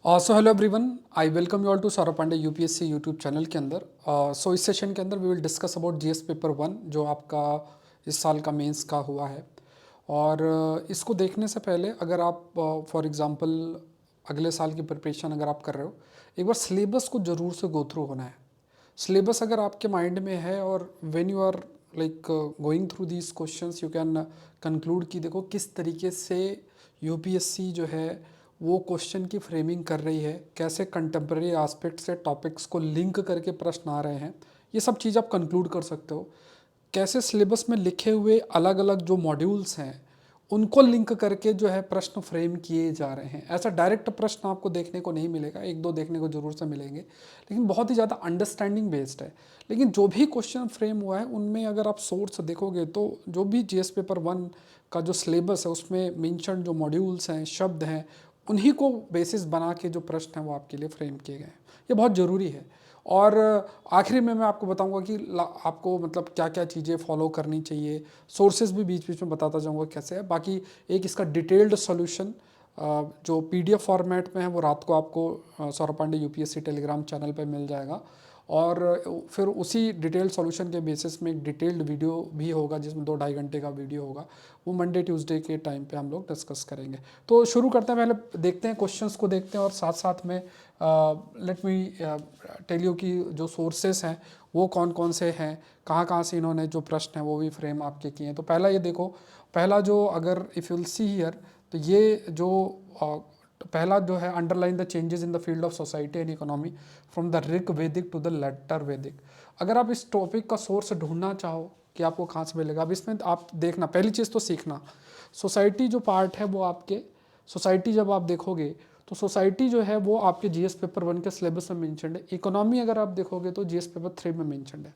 So hello everyone, I welcome you all to Saurabh Pandey UPSC YouTube channel के अंदर। So इस session के अंदर we will discuss about GS paper one जो आपका इस साल का मेंस का हुआ है। और इसको देखने से पहले अगर आप फॉर एग्जांपल अगले साल की प्रिपरेशन अगर आप कर रहे हो, एक बार सिलेबस को ज़रूर से गो थ्रू होना है। सिलेबस अगर आपके माइंड में है और when you are like going through these questions you can conclude कि देखो किस तरीके से यूपीएससी जो है वो क्वेश्चन की फ्रेमिंग कर रही है, कैसे कंटेम्प्रेरी एस्पेक्ट से टॉपिक्स को लिंक करके प्रश्न आ रहे हैं। ये सब चीज़ आप कंक्लूड कर सकते हो। कैसे सिलेबस में लिखे हुए अलग अलग जो मॉड्यूल्स हैं उनको लिंक करके जो है प्रश्न फ्रेम किए जा रहे हैं। ऐसा डायरेक्ट प्रश्न आपको देखने को नहीं मिलेगा, एक दो देखने को जरूर से मिलेंगे, लेकिन बहुत ही ज़्यादा अंडरस्टैंडिंग बेस्ड है। लेकिन जो भी क्वेश्चन फ्रेम हुआ है उनमें अगर आप सोर्स देखोगे तो जो भी जीएस पेपर वन का जो सिलेबस है उसमें मेंशन जो मॉड्यूल्स हैं, शब्द हैं, उन्हीं को बेसिस बना के जो प्रश्न हैं वो आपके लिए फ्रेम किए गए हैं। ये बहुत ज़रूरी है। और आखिरी में मैं आपको बताऊंगा कि आपको मतलब क्या क्या चीज़ें फॉलो करनी चाहिए। सोर्सेज भी बीच बीच में बताता जाऊंगा कैसे है। बाकी एक इसका डिटेल्ड सॉल्यूशन जो पीडीएफ फॉर्मेट में है वो रात को आपको Saurabh Pandey UPSC telegram channel पे मिल जाएगा। और फिर उसी डिटेल्ड सॉल्यूशन के बेसिस में एक डिटेल्ड वीडियो भी होगा जिसमें 2-2.5 घंटे का वीडियो होगा। वो मंडे ट्यूसडे के टाइम पे हम लोग डिस्कस करेंगे। तो शुरू करते हैं, पहले देखते हैं क्वेश्चंस को देखते हैं और साथ साथ में लेट मी टेल यू कि जो सोर्सेस हैं वो कौन कौन से हैं, कहाँ कहाँ से इन्होंने जो प्रश्न हैं वो भी फ्रेम आपके किए हैं। तो पहला ये देखो, पहला जो अगर इफ़ यूल सी हियर तो ये जो पहला जो है underline the changes in the field of society and economy from the Rig वैदिक टू द लेटर वैदिक। अगर आप इस टॉपिक का सोर्स ढूंढना चाहो कि आपको कहाँ से मिलेगा, अब इसमें आप देखना, पहली चीज़ तो सीखना सोसाइटी जो पार्ट है वो आपके सोसाइटी जब आप देखोगे तो सोसाइटी जो है वो आपके जीएस पेपर वन के सिलेबस में मेंशन्ड है। इकोनॉमी अगर आप देखोगे तो जीएस पेपर थ्री में मेंशन्ड है।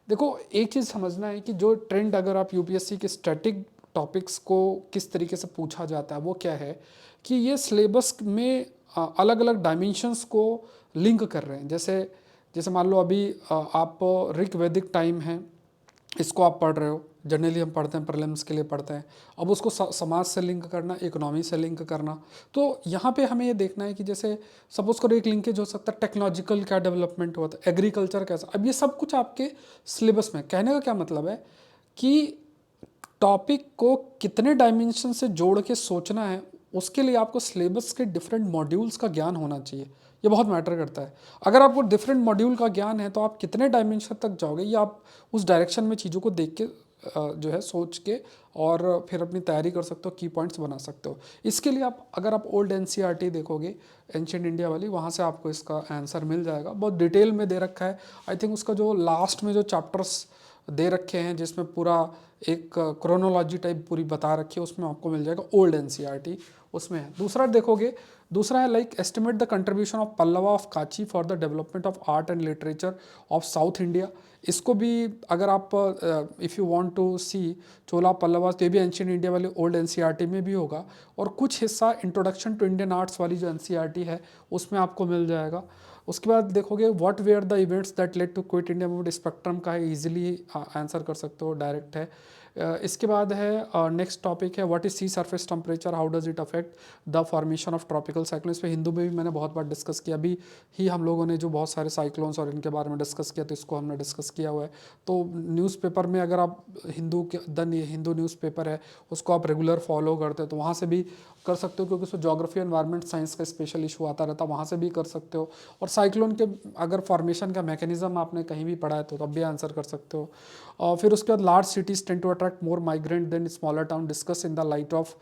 देखो एक चीज़ समझना है कि जो ट्रेंड अगर आप यूपीएससी के स्टैटिक टॉपिक्स को किस तरीके से पूछा जाता है वो क्या है कि ये सिलेबस में अलग अलग डायमेंशंस को लिंक कर रहे हैं। जैसे जैसे मान लो अभी आप ऋग वैदिक टाइम है, इसको आप पढ़ रहे हो, जनरली हम पढ़ते हैं प्रीलिम्स के लिए पढ़ते हैं। अब उसको समाज से लिंक करना, इकोनॉमी से लिंक करना, तो यहाँ पे हमें ये देखना है कि जैसे सपोज करो एक लिंकेज हो सकता है टेक्नोलॉजिकल क्या डेवलपमेंट हुआ था, एग्रीकल्चर कैसा। अब ये सब कुछ आपके सिलेबस में, कहने का क्या मतलब है कि टॉपिक को कितने डायमेंशन से जोड़ के सोचना है उसके लिए आपको सिलेबस के डिफरेंट मॉड्यूल्स का ज्ञान होना चाहिए। ये बहुत मैटर करता है। अगर आपको डिफरेंट मॉड्यूल का ज्ञान है तो आप कितने डायमेंशन तक जाओगे, ये आप उस डायरेक्शन में चीज़ों को देख के जो है सोच के और फिर अपनी तैयारी कर सकते हो, की पॉइंट्स बना सकते हो। इसके लिए आप अगर आप ओल्ड एनसीईआरटी देखोगे, एंशियंट इंडिया वाली, वहाँ से आपको इसका आंसर मिल जाएगा। बहुत डिटेल में दे रखा है। आई थिंक उसका जो लास्ट में जो चैप्टर्स दे रखे हैं जिसमें पूरा एक क्रोनोलॉजी टाइप पूरी बता रखी है, उसमें आपको मिल जाएगा ओल्ड एनसीईआरटी, उसमें है। दूसरा देखोगे, दूसरा है like estimate the contribution of Pallava of Kanchi for the development of art and literature of south India. इसको भी अगर आप if you want to see Chola Pallava, तो ये भी एंशियंट इंडिया वाली ओल्ड एनसीईआरटी में भी होगा। और कुछ हिस्सा इंट्रोडक्शन टू इंडियन आर्ट्स वाली जो एनसीईआरटी है उसमें आपको मिल जाएगा। उसके बाद देखोगे what were the events that led to quit India movement, spectrum का है, इजीली आंसर कर सकते हो, डायरेक्ट है। इसके बाद है नेक्स्ट टॉपिक है what is sea surface temperature, how does it affect the formation of tropical cyclone. इस पर हिंदू में भी मैंने बहुत बार डिस्कस किया। अभी ही हम लोगों ने जो बहुत सारे साइक्लोन्स और इनके बारे में डिस्कस किया तो इसको हमने डिस्कस किया हुआ है। तो न्यूज़पेपर में अगर आप हिंदू के हिंदू न्यूज़पेपर है उसको आप रेगुलर फॉलो करते हो तो वहाँ से भी कर सकते हो, क्योंकि उसमें जोग्राफी एनवायरनमेंट साइंस का स्पेशल इशू आता रहता है, वहाँ से भी कर सकते हो। और साइक्लोन के अगर फॉर्मेशन का मैकेनिज्म आपने कहीं भी पढ़ा है तो तब भी आंसर कर सकते हो। और फिर उसके बाद large cities tend to attract more migrant than smaller town, discuss in the light of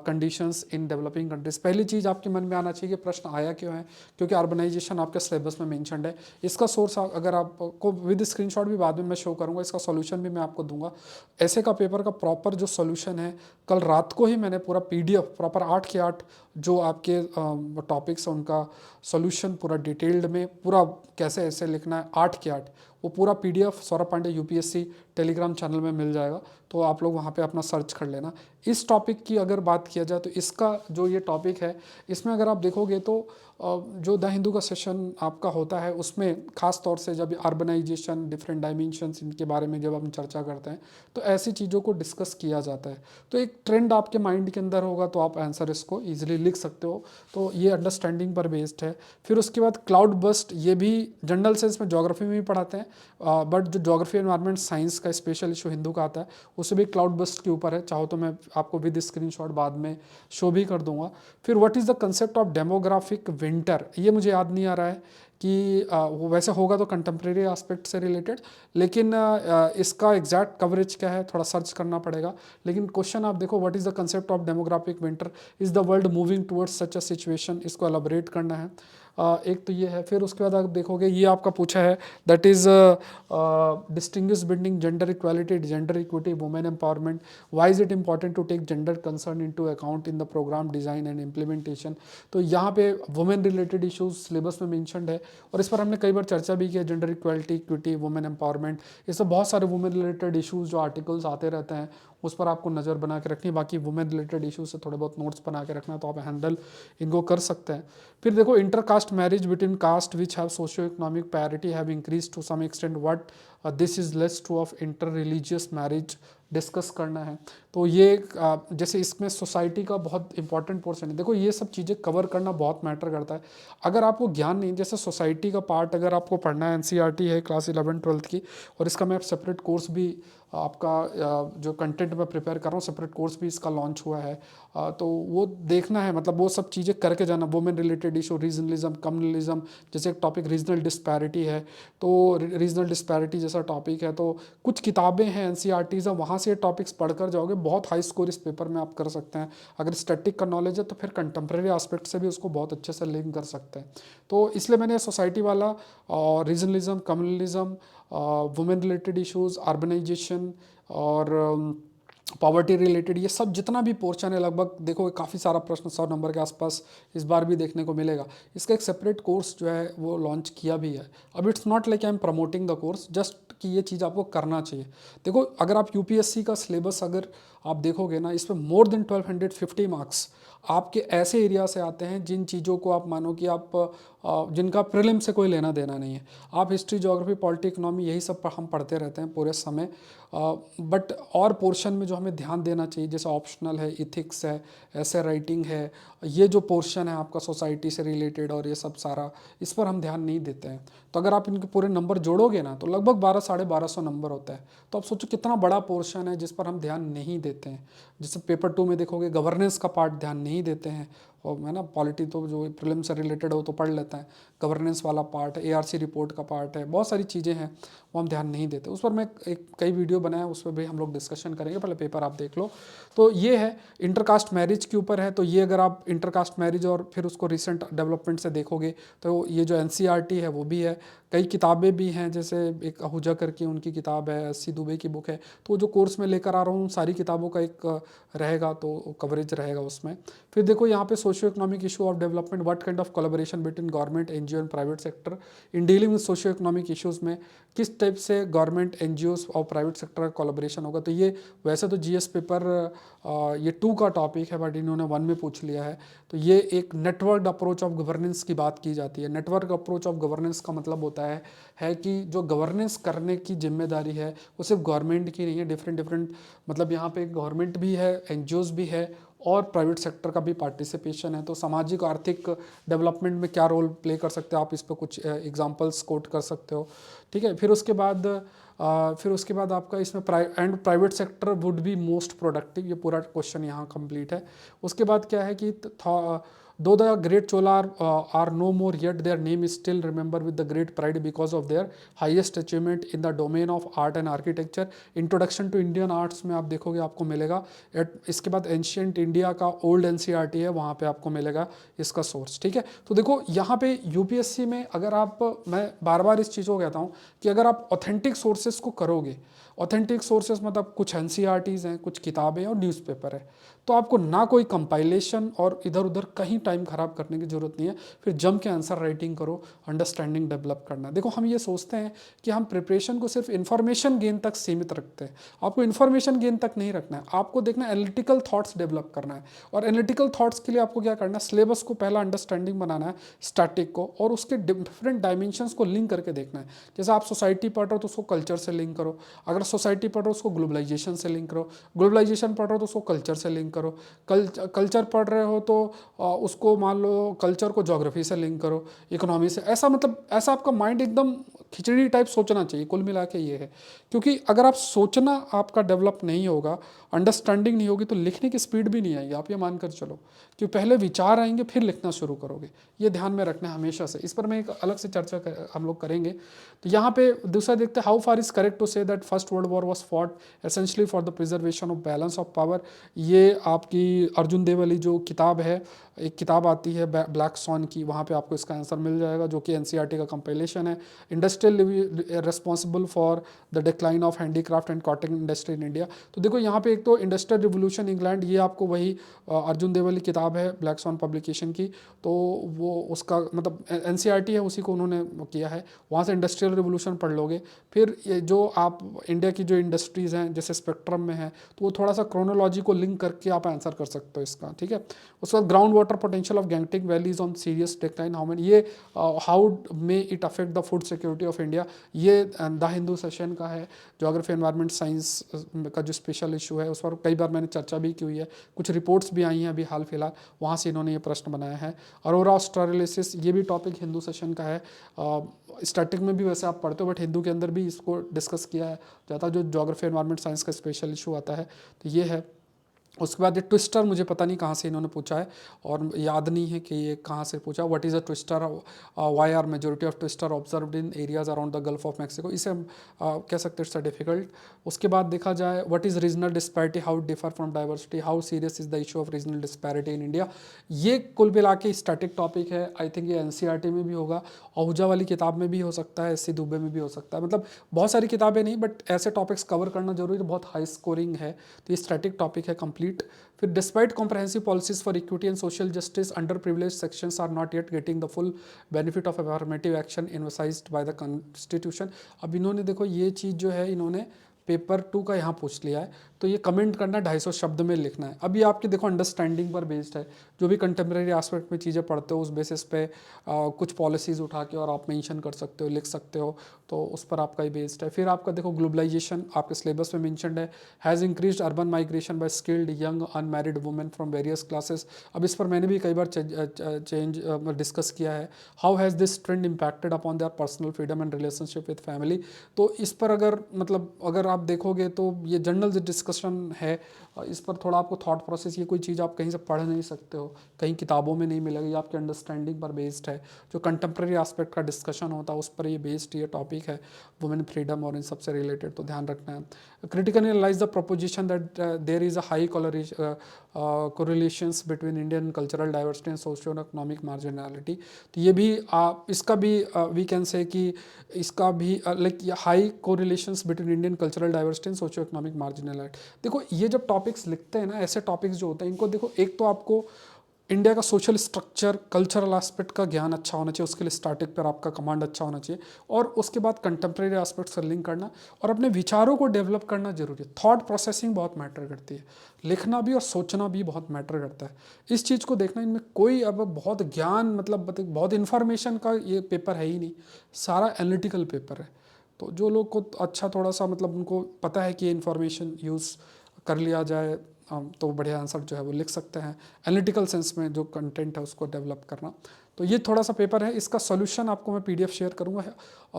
conditions in developing countries. पहली चीज़ आपके मन में आना चाहिए कि प्रश्न आया क्यों है, क्योंकि अर्बनाइजेशन आपके सिलेबस में मेंशन्ड है। इसका सोर्स अगर आपको विद स्क्रीनशॉट भी बाद में मैं शो करूंगा, इसका सॉल्यूशन भी मैं आपको दूंगा। ऐसे का पेपर का प्रॉपर जो सॉल्यूशन है, कल रात को ही मैंने पूरा पीडीएफ प्रॉपर 8 के 8 जो आपके टॉपिक्स हैं उनका सॉल्यूशन पूरा डिटेल्ड में, पूरा कैसे ऐसे लिखना है 8 के 8, वो पूरा PDF Saurabh Pandey UPSC telegram channel में मिल जाएगा। तो आप लोग वहाँ पे अपना सर्च कर लेना। इस टॉपिक की अगर बात किया जाए तो इसका जो ये टॉपिक है इसमें अगर आप देखोगे तो जो द हिंदू का सेशन आपका होता है उसमें खास तौर से जब अर्बनाइजेशन, डिफरेंट डायमेंशंस, इनके बारे में जब हम चर्चा करते हैं तो ऐसी चीज़ों को डिस्कस किया जाता है। तो एक ट्रेंड आपके माइंड के अंदर होगा तो आप आंसर इसको ईजिली लिख सकते हो। तो ये अंडरस्टैंडिंग पर बेस्ड है। फिर उसके बाद क्लाउड बस्ट, ये भी जनरल सेंस में ज्योग्राफी में भी पढ़ाते हैं, बट जो ज्योग्राफी एनवायरनमेंट साइंस का स्पेशल इशू हिंदू का आता है उससे भी क्लाउड बस्ट के ऊपर है। चाहो तो मैं आपको विद स्क्रीनशॉट बाद में शो भी कर दूंगा। फिर what is the concept of demographic winter, ये मुझे याद नहीं आ रहा है कि वो वैसे होगा तो कंटेम्प्रेरी एस्पेक्ट से रिलेटेड, लेकिन इसका एग्जैक्ट कवरेज क्या है थोड़ा सर्च करना पड़ेगा। लेकिन क्वेश्चन आप देखो, what is the concept of demographic winter, is the world moving towards such a situation, इसको एलाबोरेट करना है। एक तो ये है। फिर उसके बाद आप देखोगे ये आपका पूछा है that is distinguish between gender equality, gender equity, women empowerment, why is it important to take gender concern into account in the program design and implementation. तो यहाँ पे वुमेन रिलेटेड इश्यूज सिलेबस में मेंशन्ड है और इस पर हमने कई बार चर्चा भी की है। Gender equality, equity, women empowerment, ये सब बहुत सारे वुमेन रिलेटेड इश्यूज जो आर्टिकल्स आते रहते हैं उस पर आपको नज़र बना के रखनी है। बाकी वुमेन रिलेटेड इश्यूज से थोड़े बहुत नोट्स बना के रखना, तो आप हैंडल इनको कर सकते हैं। फिर देखो intercaste marriage between caste which have socio economic parity have increase to some extent, what this is less true of inter religious marriage, discuss करना है। तो ये जैसे इसमें सोसाइटी का बहुत इंपॉर्टेंट पोर्शन है। देखो ये सब चीज़ें कवर करना बहुत मैटर करता है। अगर आपको ज्ञान नहीं, जैसे सोसाइटी का पार्ट अगर आपको पढ़ना है, एनसीईआरटी है क्लास 11-12 की, और इसका मैं सेपरेट कोर्स भी आपका जो कंटेंट मैं प्रिपेयर कर रहा हूँ सेपरेट कोर्स भी इसका लॉन्च हुआ है, तो वो देखना है, मतलब वो सब चीज़ें करके जाना। Women related issue, regionalism, communalism, जैसे एक टॉपिक रीजनल डिस्पैरिटी है, तो रीजनल डिस्पैरिटी जैसा टॉपिक है, तो कुछ किताबें हैं एनसीईआरटीज़, वहाँ से टॉपिक्स पढ़कर जाओगे, बहुत हाई स्कोर इस पेपर में आप कर सकते हैं। अगर स्टैटिक का नॉलेज है तो फिर कंटेम्प्रेरी एस्पेक्ट से भी उसको बहुत अच्छे से लिंक कर सकते हैं। तो इसलिए मैंने सोसाइटी वाला और regionalism, communalism, women related issues, urbanization और पॉवर्टी रिलेटेड, ये सब जितना भी पोर्शन है लगभग देखोगे काफ़ी सारा प्रश्न 100 नंबर के आसपास इस बार भी देखने को मिलेगा। इसका एक सेपरेट कोर्स जो है वो लॉन्च किया भी है। अब it's not like I am promoting the course, just कि ये चीज़ आपको करना चाहिए। देखो अगर आप यूपीएससी का सिलेबस अगर आप देखोगे ना, इसमें मोर देन 1250 मार्क्स आपके ऐसे एरिया से आते हैं जिन चीज़ों को आप मानो कि आप जिनका प्रीलिम से कोई लेना देना नहीं है। आप हिस्ट्री, ज्योग्राफी, पॉलिटी, इकोनॉमी यही सब हम पढ़ते रहते हैं पूरे समय, बट और पोर्शन में जो हमें ध्यान देना चाहिए जैसे ऑप्शनल है, इथिक्स है, ऐसे राइटिंग है, ये जो पोर्शन है आपका सोसाइटी से रिलेटेड और ये सब सारा, इस पर हम ध्यान नहीं देते हैं। तो अगर आप इनके पूरे नंबर जोड़ोगे ना तो लगभग 1200-1250 नंबर होता है। तो आप सोचो कितना बड़ा पोर्शन है जिस पर हम ध्यान नहीं देते हैं। जैसे पेपर 2 में देखोगे गवर्नेंस का पार्ट ध्यान नहीं देते हैं, और है ना, पॉलिटी तो जो प्रीलिम से रिलेटेड हो तो पढ़ लेता है, गवर्नेंस वाला पार्ट, एआरसी रिपोर्ट का पार्ट है, बहुत सारी चीज़ें हैं वो हम ध्यान नहीं देते। उस पर मैं एक कई वीडियो बनाया, उस पर भी हम लोग डिस्कशन करेंगे, पहले पेपर आप देख लो। तो ये है इंटरकास्ट मैरिज के ऊपर है। तो ये अगर आप इंटरकास्ट मैरिज और फिर उसको रिसेंट डेवलपमेंट से देखोगे तो ये जो एनसीईआरटी है वो भी है, कई किताबें भी हैं, जैसे एक आहूजा करके उनकी किताब है, एस सी दुबे की बुक है। तो जो कोर्स में लेकर आ रहा हूँ सारी किताबों का एक रहेगा, तो कवरेज रहेगा उसमें। फिर देखो यहाँ पे socio economic issue of development, what kind of collaboration between government, NGO and private sector in dealing with socio economic issues में किस टाइप से गवर्नमेंट, एनजीओस और प्राइवेट सेक्टर का कोलैबोरेशन होगा। तो ये वैसे तो जीएस पेपर ये 2 का टॉपिक है, बट इन्होंने 1 में पूछ लिया है। तो ये एक नेटवर्क अप्रोच ऑफ गवर्नेंस की बात की जाती है। नेटवर्क अप्रोच ऑफ गवर्नेंस का मतलब होता है कि जो गवर्नेंस करने की जिम्मेदारी है वो सिर्फ गवर्नमेंट की नहीं है, डिफरेंट मतलब यहाँ पे गवर्नमेंट भी है, एनजीओज भी है और प्राइवेट सेक्टर का भी पार्टिसिपेशन है। तो सामाजिक आर्थिक डेवलपमेंट में क्या रोल प्ले कर सकते हो आप, इस पर कुछ एग्जांपल्स कोट कर सकते हो, ठीक है। फिर उसके बाद आपका इसमें private sector would be most productive, ये पूरा क्वेश्चन यहाँ कंप्लीट है। उसके बाद क्या है कि though the great Chola are no more yet their name is still remember with the great pride because of their highest achievement in the domain of art and architecture. Introduction to Indian arts में आप देखोगे आपको मिलेगा। इसके बाद ancient India का old NCERT है, वहाँ पे आपको मिलेगा इसका सोर्स, ठीक है। तो देखो यहाँ पे यूपीएससी में अगर आप, मैं बार बार इस चीज़ को कहता हूँ कि अगर आप ऑथेंटिक सोर्सेज को करोगे, ऑथेंटिक सोर्सेज मतलब कुछ एनसीईआरटीज़ हैं, कुछ किताबें और न्यूज़पेपर है, तो आपको ना कोई कंपाइलेशन और इधर उधर कहीं टाइम ख़राब करने की ज़रूरत नहीं है। फिर जम के आंसर राइटिंग करो, अंडरस्टैंडिंग डेवलप करना है। देखो हम ये सोचते हैं कि हम प्रिपरेशन को सिर्फ इन्फॉर्मेशन गेन तक सीमित रखते हैं, आपको इन्फॉर्मेशन गेन तक नहीं रखना है, आपको देखना एनालिटिकल थॉट्स डेवलप करना है। और एनालिटिकल थॉट्स के लिए आपको क्या करना है, सिलेबस को पहला अंडरस्टैंडिंग बनाना है, स्टैटिक को, और उसके डिफरेंट डायमेंशंस को लिंक करके देखना है। जैसे आप सोसाइटी पढ़ रहे हो तो उसको कल्चर से लिंक करो, अगर सोसाइटी पढ़ रहे हो उसको ग्लोबलाइजेशन से लिंक करो, ग्लोबलाइजेशन पढ़ रहे हो तो उसको कल्चर से लिंक करो। कल्चर पढ़ रहे हो तो उसको मान लो कल्चर को ज्योग्राफी से लिंक करो, इकोनॉमी से, ऐसा मतलब ऐसा आपका माइंड एकदम खिचड़ी टाइप सोचना चाहिए। कुल मिला के ये है, क्योंकि अगर आप सोचना आपका डेवलप नहीं होगा, अंडरस्टैंडिंग नहीं होगी, तो लिखने की स्पीड भी नहीं आएगी। आप ये मानकर चलो कि पहले विचार आएंगे फिर लिखना शुरू करोगे। ये ध्यान में रखना है हमेशा से। इस पर मैं एक अलग से चर्चा हम लोग करेंगे। तो यहाँ पे दूसरा देखते हैं, how far is correct to say that first world war was fought essentially for the preservation of balance of power. ये आपकी अर्जुन देव वाली जो किताब है, एक किताब आती है ब्लैक सॉन की, वहाँ पे आपको इसका आंसर मिल जाएगा, जो कि एनसीईआरटी का कंपाइलेशन है। Industrial responsible for the decline of handicraft and cotton industry in India. तो देखो यहाँ पे एक तो इंडस्ट्रियल रिवोल्यूशन इंग्लैंड, ये आपको वही अर्जुन देव वाली किताब है ब्लैक सॉन पब्लिकेशन की, तो वो उसका मतलब एनसीईआरटी है, उसी को उन्होंने किया है। वहाँ से इंडस्ट्रियल रिवोल्यूशन पढ़ लोगे। फिर ये जो आप इंडिया की जो इंडस्ट्रीज़ हैं जैसे स्पेक्ट्रम में है, तो वो थोड़ा सा क्रोनोलॉजी को लिंक करके आप आंसर कर सकते हो इसका, ठीक है। उसके बाद ground water potential of gangetic valleys on serious decline, how many, ये how may it affect the food security of India, ये द हिंदू सेशन का है। ज्योग्राफी एनवायरनमेंट साइंस का जो स्पेशल इशू है उस पर कई बार मैंने चर्चा भी की हुई है, कुछ रिपोर्ट्स भी आई हैं अभी हाल फिलहाल, वहाँ से इन्होंने ये प्रश्न बनाया है। अरोरा ऑस्ट्रेलिसिस, ये भी टॉपिक हिंदू सेशन का है। स्टैटिक में भी वैसे आप पढ़ते हो, बट हिंदू के अंदर भी इसको डिस्कस किया है जाता, जो ज्योग्राफी एनवायरनमेंट साइंस का स्पेशल इशू आता है, तो ये है। उसके बाद ये ट्विस्टर, मुझे पता नहीं कहाँ से इन्होंने पूछा है और याद नहीं है कि ये कहाँ से पूछा। What is a twister, why are majority of twister observed in areas around the Gulf of Mexico, इसे हम कह सकते हैं इट्स डिफिकल्ट। उसके बाद देखा जाए, what is regional disparity, how differ from diversity, how serious is the issue of regional disparity in India. ये कुल मिला के स्टैटिक टॉपिक है। आई थिंक ये एनसीईआरटी में भी होगा, आहूजा वाली किताब में भी हो सकता है, एससी दुबे में भी हो सकता है, मतलब बहुत सारी किताबें नहीं, बट ऐसे टॉपिक्स कवर करना जरूरी है, बहुत हाई स्कोरिंग है, तो ये स्टैटिक टॉपिक है कंप्लीट। फिर despite comprehensive policies for equity and social justice, underprivileged sections are not yet getting the full benefit of affirmative action envisaged by the constitution. अब इन्होंने देखो ये चीज़ जो है इन्होंने पेपर 2 का यहाँ पूछ लिया है, तो ये कमेंट करना 250 शब्द में लिखना है। अब ये आपकी देखो अंडरस्टैंडिंग पर बेस्ड है, जो भी कंटेम्प्रेरी एस्पेक्ट में चीज़ें पढ़ते हो उस बेसिस पे कुछ पॉलिसीज़ उठा के और आप मेंशन कर सकते हो, लिख सकते हो, तो उस पर आपका ही बेस्ड है। फिर आपका देखो ग्लोबलाइजेशन आपके सिलेबस में मेंशनड है, has increased urban migration by skilled young unmarried women from various classes. अब इस पर मैंने भी कई बार चेंज डिस्कस किया है। How has this trend impacted upon their personal freedom and relationship with family. तो इस पर अगर मतलब अगर आप देखोगे तो ये जनरल डिस्कशन है, इस पर थोड़ा आपको थॉट प्रोसेस, ये कोई चीज़ आप कहीं से पढ़ नहीं सकते हो, कहीं किताबों में नहीं मिलेगी, आपके अंडरस्टैंडिंग पर बेस्ड है। जो कंटेम्प्रेरी एस्पेक्ट का डिस्कशन होता है उस पर ये बेस्ड ये टॉपिक है, वुमेन फ्रीडम और इन सबसे रिलेटेड, तो ध्यान रखना है। Critically analyse the proposition that there is a high correlations between Indian cultural diversity and socio economic marginality. तो ये भी इसका भी वी कैन से कि इसका भी like high correlations between Indian cultural diversity and socio economic marginality. देखो ये जब टॉपिक्स लिखते हैं ना, ऐसे टॉपिक्स जो होते हैं इनको देखो, एक तो आपको इंडिया का सोशल स्ट्रक्चर कल्चरल एस्पेक्ट का ज्ञान अच्छा होना चाहिए, उसके लिए स्टैटिक पर आपका कमांड अच्छा होना चाहिए, और उसके बाद कंटेम्प्रेरी एस्पेक्ट से लिंक करना और अपने विचारों को डेवलप करना जरूरी है। थॉट प्रोसेसिंग बहुत मैटर करती है, लिखना भी और सोचना भी बहुत मैटर करता है। इस चीज़ को देखना, इनमें कोई अब बहुत ज्ञान मतलब बहुत इन्फॉर्मेशन का ये पेपर है ही नहीं, सारा एनालिटिकल पेपर है। तो जो लोग को अच्छा थोड़ा सा मतलब उनको पता है कि ये इन्फॉर्मेशन यूज़ कर लिया जाए तो बढ़िया आंसर जो है वो लिख सकते हैं। एनालिटिकल सेंस में जो कंटेंट है उसको डेवलप करना, तो ये थोड़ा सा पेपर है। इसका सॉल्यूशन आपको मैं पीडीएफ शेयर करूंगा।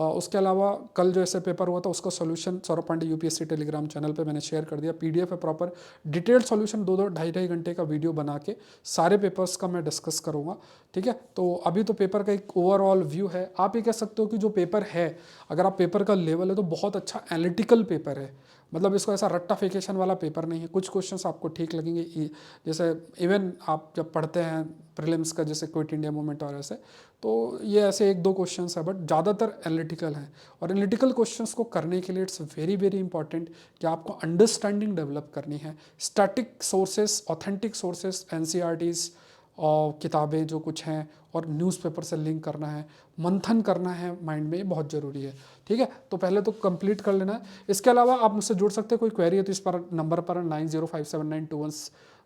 उसके अलावा कल जो ऐसे पेपर हुआ था उसका solution Saurabh Pandey UPSC telegram channel पे मैंने शेयर कर दिया। पीडीएफ है प्रॉपर डिटेल्ड सॉल्यूशन, 2-2 ढाई घंटे का वीडियो बना के सारे पेपर्स का मैं डिस्कस करूँगा, ठीक है। तो अभी तो पेपर का एक ओवरऑल व्यू है। आप ये कह सकते हो कि जो पेपर है, अगर आप पेपर का लेवल है तो बहुत अच्छा एनालिटिकल पेपर है, मतलब इसको ऐसा रट्टाफिकेशन वाला पेपर नहीं है। कुछ क्वेश्चंस आपको ठीक लगेंगे, जैसे इवन आप जब पढ़ते हैं प्रीलिम्स का जैसे क्विट इंडिया मूवमेंट और ऐसे, तो ये ऐसे 1-2 क्वेश्चंस है, बट ज़्यादातर एनालिटिकल हैं। और एनालिटिकल क्वेश्चंस को करने के लिए इट्स वेरी वेरी इंपॉर्टेंट कि आपको अंडरस्टैंडिंग डेवलप करनी है। Static sources, authentic sources, NCERTs और किताबें जो कुछ हैं और न्यूज़पेपर से लिंक करना है, मंथन करना है माइंड में, ये बहुत ज़रूरी है, ठीक है। तो पहले तो कंप्लीट कर लेना है। इसके अलावा आप मुझसे जुड़ सकते हैं, कोई क्वेरी है तो इस पर नंबर पर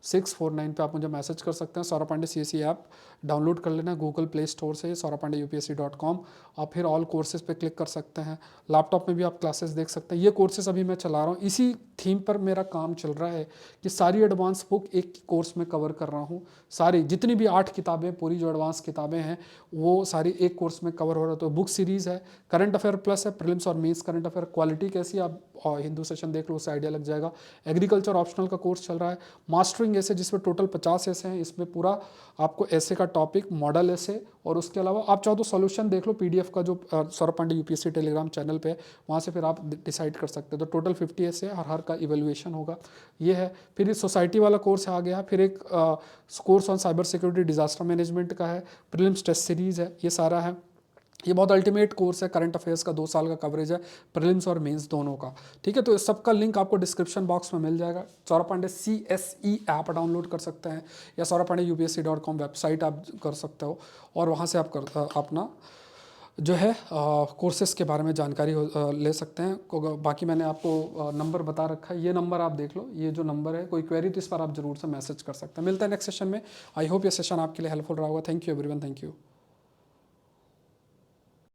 649 पे आप मुझे मैसेज कर सकते हैं। Saurabh Pandey CSE app download कर लेना गूगल प्ले स्टोर से, saurabhpandeyupsc.com। आप फिर ऑल कोर्सेज पे क्लिक कर सकते हैं। लैपटॉप में भी आप क्लासेस देख सकते हैं। ये कोर्सेज अभी मैं चला रहा हूँ, इसी थीम पर मेरा काम चल रहा है कि सारी एडवांस बुक एक कोर्स में कवर कर रहा हूँ। सारी जितनी भी 8 किताबें, पूरी जो एडवांस किताबें हैं वो सारी एक कोर्स में कवर हो रहा है। तो बुक सीरीज़ है, करंट अफेयर प्लस है, प्रीलिम्स और मेंस करंट अफेयर। क्वालिटी कैसी है आप हिंदू सेशन देख लो, उससे आइडिया लग जाएगा। एग्रीकल्चर ऑप्शनल का कोर्स चल रहा है। मास्टरिंग ऐसे जिसमें टोटल 50 ऐसे हैं, इसमें पूरा आपको ऐसे का टॉपिक, मॉडल ऐसे, और उसके अलावा आप चाहो तो सॉल्यूशन देख लो PDF का, जो Saurabh Pandey UPSC telegram channel पे है, वहाँ से फिर आप डिसाइड कर सकते हो। तो टोटल 50 ऐसे हर का इवेल्युएशन होगा, ये है। फिर इस सोसाइटी वाला कोर्स आ गया। फिर एक course on cyber security disaster management का है, प्रीलिम्स टेस्ट सीरीज़ है, ये सारा है। ये बहुत अल्टीमेट कोर्स है, करंट अफेयर्स का 2 साल का कवरेज है, प्रीलिम्स और मेंस दोनों का। ठीक है, तो इस सब का लिंक आपको डिस्क्रिप्शन बॉक्स में मिल जाएगा। Saurabh Pandey CSE app download कर सकते हैं, या saurabhpandeyupsc.com वेबसाइट आप कर सकते हो, और वहाँ से आप अपना जो है कोर्सेज़ के बारे में जानकारी ले सकते हैं। बाकी मैंने आपको नंबर बता रखा है, ये नंबर आप देख लो, ये जो नंबर है, कोई क्वेरी तो इस पर आप जरूर से मैसेज कर सकते हैं। मिलता है नेक्स्ट सेशन में। आई होप ये सेशन आपके लिए हेल्पफुल रहा होगा। Thank you everyone, thank you.